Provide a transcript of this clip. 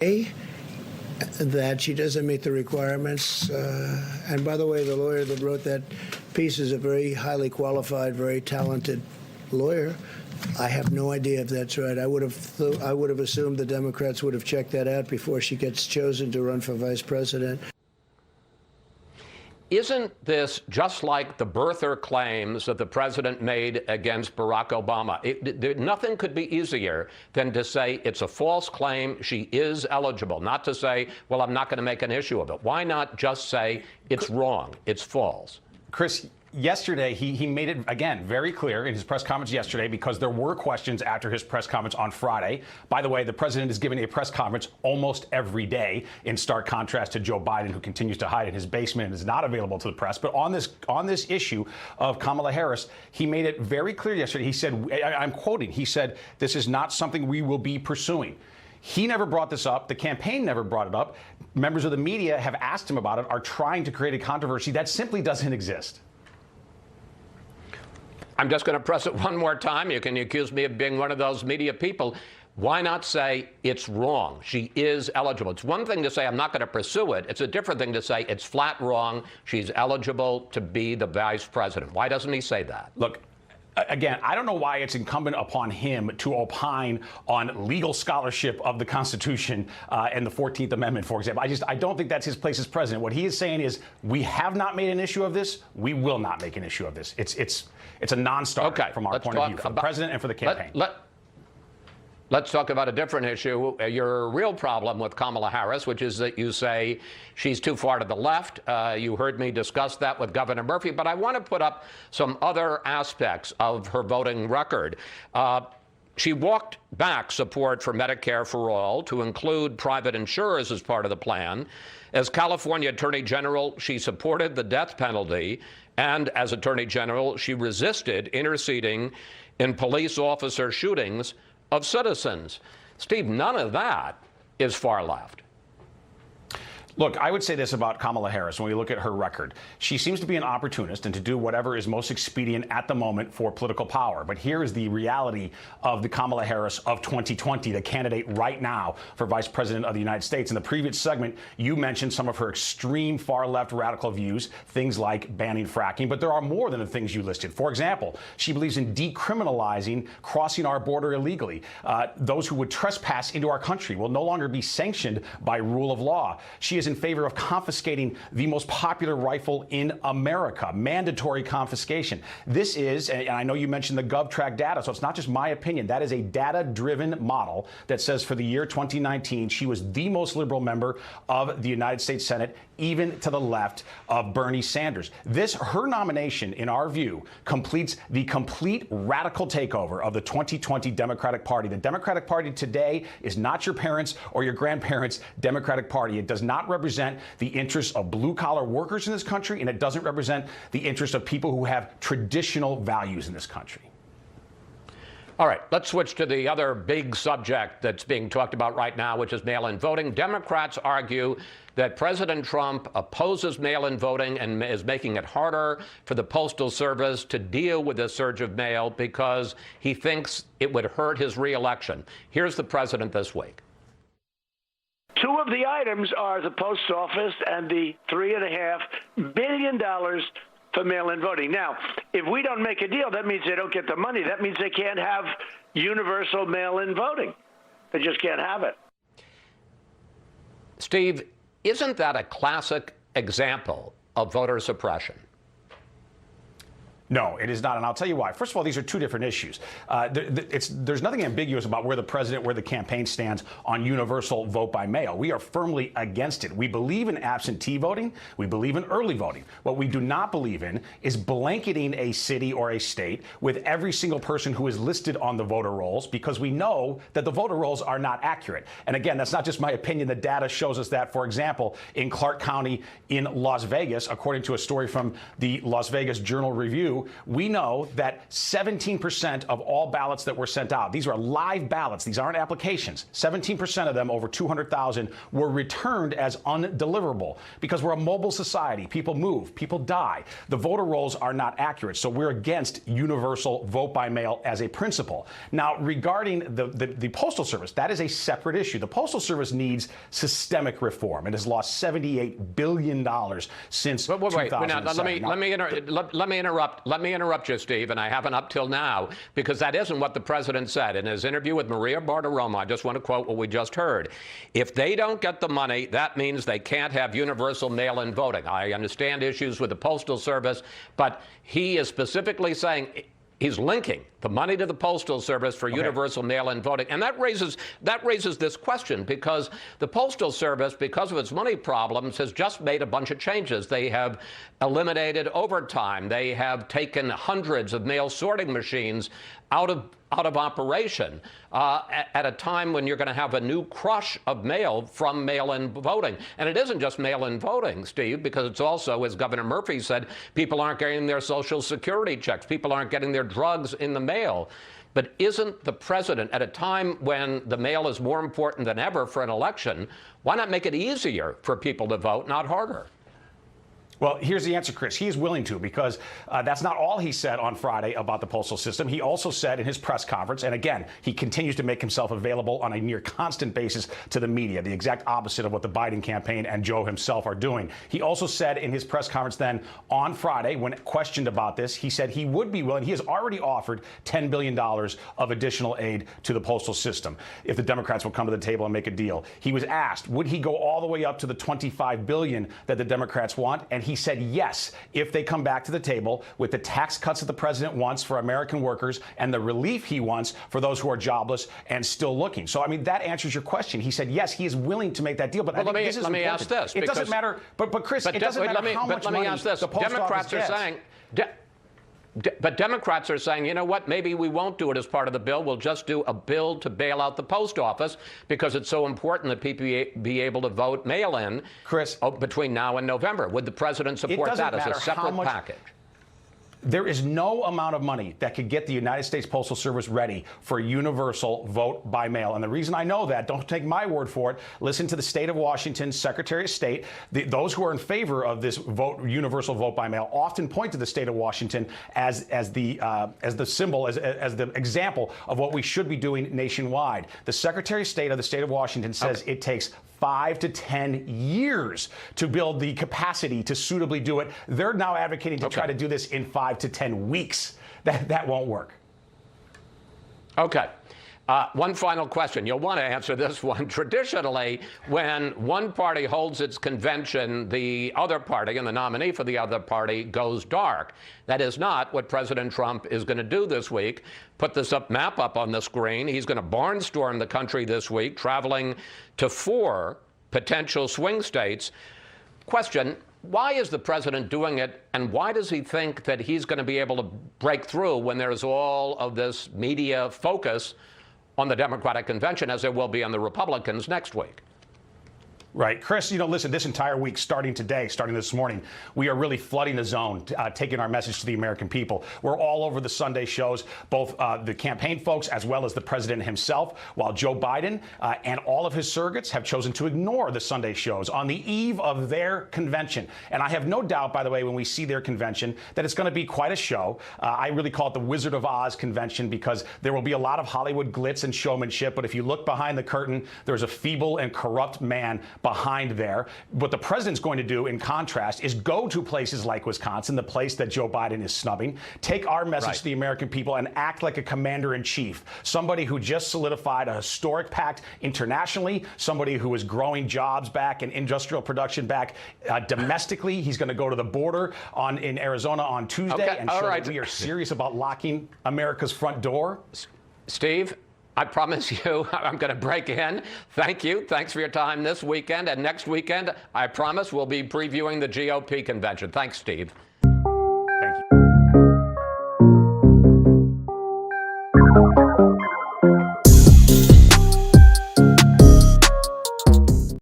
that she doesn't meet the requirements. And by the way, the lawyer that wrote that piece is a very highly qualified, very talented lawyer. I have no idea if that's right. I would have assumed the Democrats would have checked that out before she gets chosen to run for vice president. Isn't this just like the birther claims that the president made against Barack Obama? Nothing could be easier than to say it's a false claim, she is eligible, not to say, well, I'm not going to make an issue of it. Why not just say it's wrong, it's false? Chris, yesterday, he made it, again, very clear in his press conference yesterday, because there were questions after his press conference on Friday. By the way, the president is giving a press conference almost every day, in stark contrast to Joe Biden, who continues to hide in his basement and is not available to the press. But on this issue of Kamala Harris, he made it very clear yesterday. He said, I'm quoting, he said, this is not something we will be pursuing. He never brought this up. The campaign never brought it up. Members of the media have asked him about it, are trying to create a controversy that simply doesn't exist. I'm just going to press it one more time. You can accuse me of being one of those media people. Why not say it's wrong? She is eligible. It's one thing to say I'm not going to pursue it. It's a different thing to say it's flat wrong. She's eligible to be the vice president. Why doesn't he say that? Look, again, I don't know why it's incumbent upon him to opine on legal scholarship of the Constitution and the 14th Amendment, for example. I don't think that's his place as president. What he is saying is, we have not made an issue of this. We will not make an issue of this. It's a non-starter from our point of view, for the president and for the campaign. Let's talk about a different issue. Your real problem with Kamala Harris, which is that you say she's too far to the left. You heard me discuss that with Governor Murphy, but I want to put up some other aspects of her voting record. She walked back support for Medicare for all to include private insurers as part of the plan. As California Attorney General, she supported the death penalty, and as Attorney General, she resisted interceding in police officer shootings of citizens. Steve, none of that is far left. Look, I would say this about Kamala Harris when we look at her record. She seems to be an opportunist and to do whatever is most expedient at the moment for political power. But here is the reality of the Kamala Harris of 2020, the candidate right now for vice president of the United States. In the previous segment, you mentioned some of her extreme far-left radical views, things like banning fracking. But there are more than the things you listed. For example, she believes in decriminalizing crossing our border illegally. Those who would trespass into our country will no longer be sanctioned by rule of law. She is in favor of confiscating the most popular rifle in America, mandatory confiscation. This is, and I know you mentioned the GovTrack data, so it's not just my opinion. That is a data-driven model that says for the year 2019, she was the most liberal member of the United States Senate, even to the left of Bernie Sanders. Her nomination, in our view, completes the complete radical takeover of the 2020 Democratic Party. The Democratic Party today is not your parents' or your grandparents' Democratic Party. It does not represent the interests of blue-collar workers in this country, and it doesn't represent the interests of people who have traditional values in this country. All right, let's switch to the other big subject that's being talked about right now, which is mail-in voting. Democrats argue that President Trump opposes mail-in voting and is making it harder for the Postal Service to deal with the surge of mail because he thinks it would hurt his reelection. Here's the president this week. Two of the items are the post office and the $3.5 billion for mail-in voting. Now, if we don't make a deal, that means they don't get the money. That means they can't have universal mail-in voting. They just can't have it. Steve, isn't that a classic example of voter suppression? No, it is not, and I'll tell you why. First of all, these are two different issues. There's nothing ambiguous about where the president, where the campaign stands on universal vote by mail. We are firmly against it. We believe in absentee voting. We believe in early voting. What we do not believe in is blanketing a city or a state with every single person who is listed on the voter rolls, because we know that the voter rolls are not accurate. And again, that's not just my opinion. The data shows us that. For example, in Clark County in Las Vegas, according to a story from the Las Vegas Journal Review, Two, we know that 17% of all ballots that were sent out, these are live ballots, these aren't applications, 17% of them, over 200,000, were returned as undeliverable because we're a mobile society. People move, people die. The voter rolls are not accurate, so we're against universal vote by mail as a principle. Now, regarding the Postal Service, that is a separate issue. The Postal Service needs systemic reform. It has lost $78 billion since 2007. Let me interrupt you, Steve, and I haven't up till now, because that isn't what the president said. In his interview with Maria Bartiromo, I just want to quote what we just heard. If they don't get the money, that means they can't have universal mail-in voting. I understand issues with the Postal Service, but he is specifically saying he's linking the money to the Postal Service for universal mail-in voting. And that raises this question, because the Postal Service, because of its money problems, has just made a bunch of changes. They have eliminated overtime. They have taken hundreds of mail sorting machines out of operation at a time when you're going to have a new crush of mail from mail-in voting. And it isn't just mail-in voting, Steve, because it's also, as Governor Murphy said, people aren't getting their Social Security checks. People aren't getting their drugs in the mail. But isn't the president, at a time when the mail is more important than ever for an election, why not make it easier for people to vote, not harder? Well, here's the answer, Chris. He is willing to, because that's not all he said on Friday about the postal system. He also said in his press conference, and again, he continues to make himself available on a near constant basis to the media, the exact opposite of what the Biden campaign and Joe himself are doing. He also said in his press conference then on Friday, when questioned about this, he said he would be willing. He has already offered $10 billion of additional aid to the postal system if the Democrats will come to the table and make a deal. He was asked, would he go all the way up to the $25 billion that the Democrats want? And he said yes, if they come back to the table with the tax cuts that the president wants for American workers and the relief he wants for those who are jobless and still looking. So, I mean, that answers your question. He said yes, he is willing to make that deal. But well, let me ask this. It doesn't matter. But Chris, it doesn't matter how much money the post office gets. But Democrats are saying, you know what, maybe we won't do it as part of the bill. We'll just do a bill to bail out the post office because it's so important that people be able to vote mail-in, Chris, between now and November. Would the president support that as a separate package? There is no amount of money that could get the United States Postal Service ready for universal vote by mail. And the reason I know that, don't take my word for it, listen to the state of Washington's Secretary of State. Those who are in favor of this universal vote by mail often point to the state of Washington as the symbol, as the example of what we should be doing nationwide. The Secretary of State of the state of Washington says it takes 5 to 10 years to build the capacity to suitably do it. They're now advocating to try to do this in 5 to 10 weeks. That won't work. Okay. One final question. You'll want to answer this one. Traditionally, when one party holds its convention, the other party and the nominee for the other party goes dark. That is not what President Trump is going to do this week. Put this map up on the screen. He's going to barnstorm the country this week, traveling to 4 potential swing states. Question: why is the president doing it, and why does he think that he's going to be able to break through when there's all of this media focus on the Democratic convention, as there will be on the Republicans next week? Right. Chris, listen, this entire week, starting today, starting this morning, we are really flooding the zone, taking our message to the American people. We're all over the Sunday shows, both the campaign folks as well as the president himself, while Joe Biden and all of his surrogates have chosen to ignore the Sunday shows on the eve of their convention. And I have no doubt, by the way, when we see their convention, that it's going to be quite a show. I really call it the Wizard of Oz convention because there will be a lot of Hollywood glitz and showmanship. But if you look behind the curtain, there's a feeble and corrupt man behind there. What the president's going to do, in contrast, is go to places like Wisconsin, the place that Joe Biden is snubbing, take our message to the American people and act like a commander-in-chief, somebody who just solidified a historic pact internationally, somebody who is growing jobs back and industrial production back domestically. He's going to go to the border in Arizona on Tuesday and show that we are serious about locking America's front door. Steve, I promise you I'm going to break in. Thank you. Thanks for your time this weekend. And next weekend, I promise we'll be previewing the GOP convention. Thanks, Steve.